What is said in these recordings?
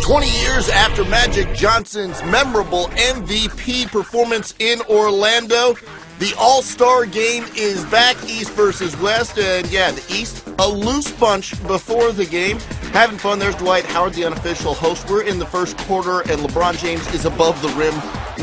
20 years after Magic Johnson's memorable MVP performance in Orlando, the All-Star game is back, East versus West, and yeah, the East, a loose bunch before the game. Having fun. There's Dwight Howard, the unofficial host. We're in the first quarter, and LeBron James is above the rim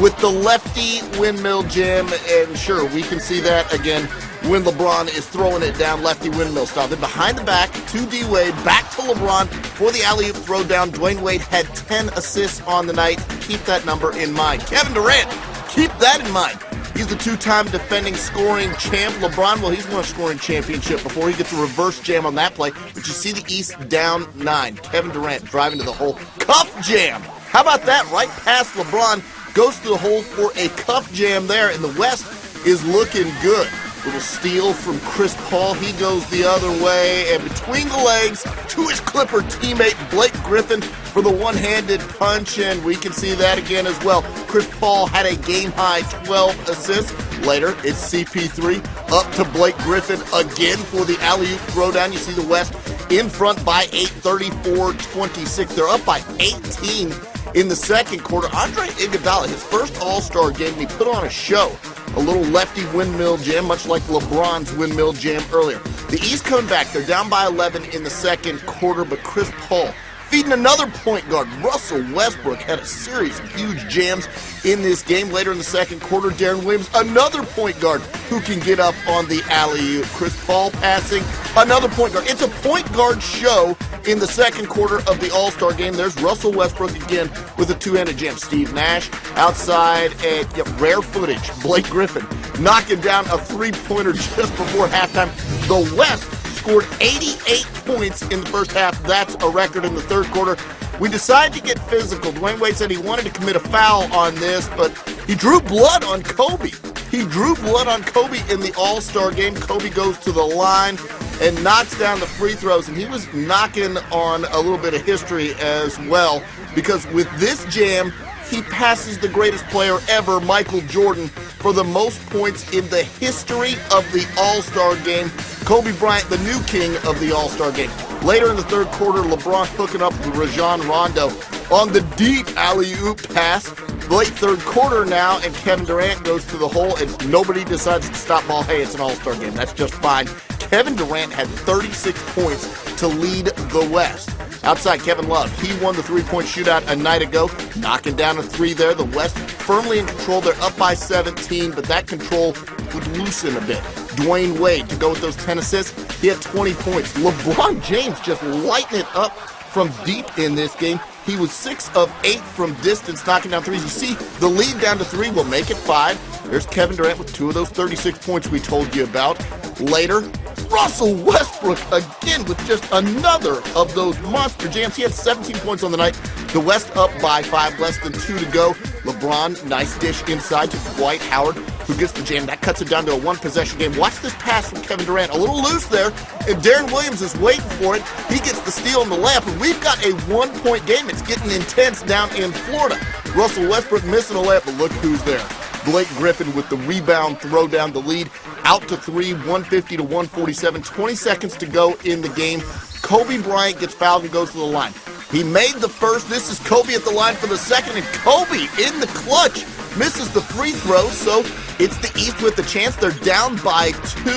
with the lefty windmill jam, and sure, we can see that again when LeBron is throwing it down lefty windmill style. Then behind the back to D-Wade, back to LeBron for the alley-oop throwdown. Dwyane Wade had 10 assists on the night. Keep that number in mind. Kevin Durant, keep that in mind. He's the two-time defending scoring champ. LeBron, well, he's won a scoring championship before. He gets a reverse jam on that play. But you see the East down 9. Kevin Durant driving to the hole. Cuff jam. How about that? Right past LeBron. Goes to the hole for a cuff jam there. And the West is looking good. Little steal from Chris Paul. He goes the other way. And between the legs to his Clipper teammate Blake Griffin for the one-handed punch. And we can see that again as well. Chris Paul had a game-high 12 assists. Later, it's CP3 up to Blake Griffin again for the alley-oop throwdown. You see the West in front by 8, 34-26. They're up by 18 in the second quarter. Andre Iguodala, his first All-Star game, and he put on a show. A little lefty windmill jam, much like LeBron's windmill jam earlier. The East coming back. They're down by 11 in the second quarter, but Chris Paul feeding another point guard. Russell Westbrook had a series of huge jams in this game. Later in the second quarter, Deron Williams, another point guard who can get up on the alley-oop. Chris Paul passing, another point guard. It's a point guard show in the second quarter of the All-Star game. There's Russell Westbrook again with a two-handed jam. Steve Nash outside, and rare footage. Blake Griffin knocking down a three-pointer just before halftime. The West scored 88 points in the first half. That's a record in the third quarter. We decided to get physical. Dwyane Wade said he wanted to commit a foul on this, but he drew blood on Kobe. He drew blood on Kobe in the All-Star game. Kobe goes to the line and knocks down the free throws, and he was knocking on a little bit of history as well, because with this jam, he passes the greatest player ever, Michael Jordan, for the most points in the history of the All-Star game. Kobe Bryant, the new king of the All-Star game. Later in the third quarter, LeBron hooking up with Rajon Rondo on the deep alley-oop pass. Late third quarter now, and Kevin Durant goes to the hole, and nobody decides to stop ball. Hey, it's an All-Star game. That's just fine. Kevin Durant had 36 points to lead the West. Outside, Kevin Love, he won the three-point shootout a night ago, knocking down a three there. The West firmly in control. They're up by 17, but that control would loosen a bit. Dwyane Wade to go with those 10 assists. He had 20 points. LeBron James just lighting it up from deep in this game. He was 6 of 8 from distance, knocking down threes. You see the lead down to 3 will make it 5. There's Kevin Durant with 2 of those 36 points we told you about. Later, Russell Westbrook again with just another of those monster jams. He had 17 points on the night. The West up by 5, less than 2 to go. LeBron, nice dish inside to Dwight Howard, who gets the jam. That cuts it down to a one-possession game. Watch this pass from Kevin Durant. A little loose there, and Deron Williams is waiting for it. He gets the steal in the layup, and we've got a one-point game. It's getting intense down in Florida. Russell Westbrook missing a layup, but look who's there. Blake Griffin with the rebound, throw down the lead, out to 3, 150 to 147, 20 seconds to go in the game. Kobe Bryant gets fouled and goes to the line. He made the first. This is Kobe at the line for the second, and Kobe in the clutch misses the free throw, so it's the East with the chance. They're down by 2,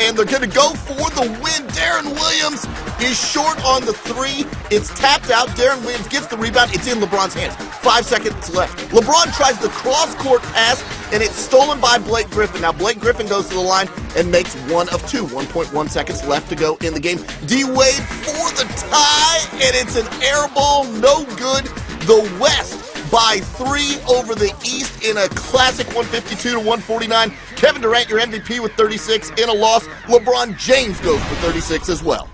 and they're going to go for the win. Deron Williams is short on the 3. It's tapped out. Deron Williams gets the rebound. It's in LeBron's hands. 5 seconds left. LeBron tries the cross-court pass, and it's stolen by Blake Griffin. Now, Blake Griffin goes to the line and makes 1 of 2. 1.1 seconds left to go in the game. D-Wade for the tie, and it's an air ball. No good. The West by 3 over the East in a classic 152 to 149. Kevin Durant, your MVP with 36 in a loss. LeBron James goes for 36 as well.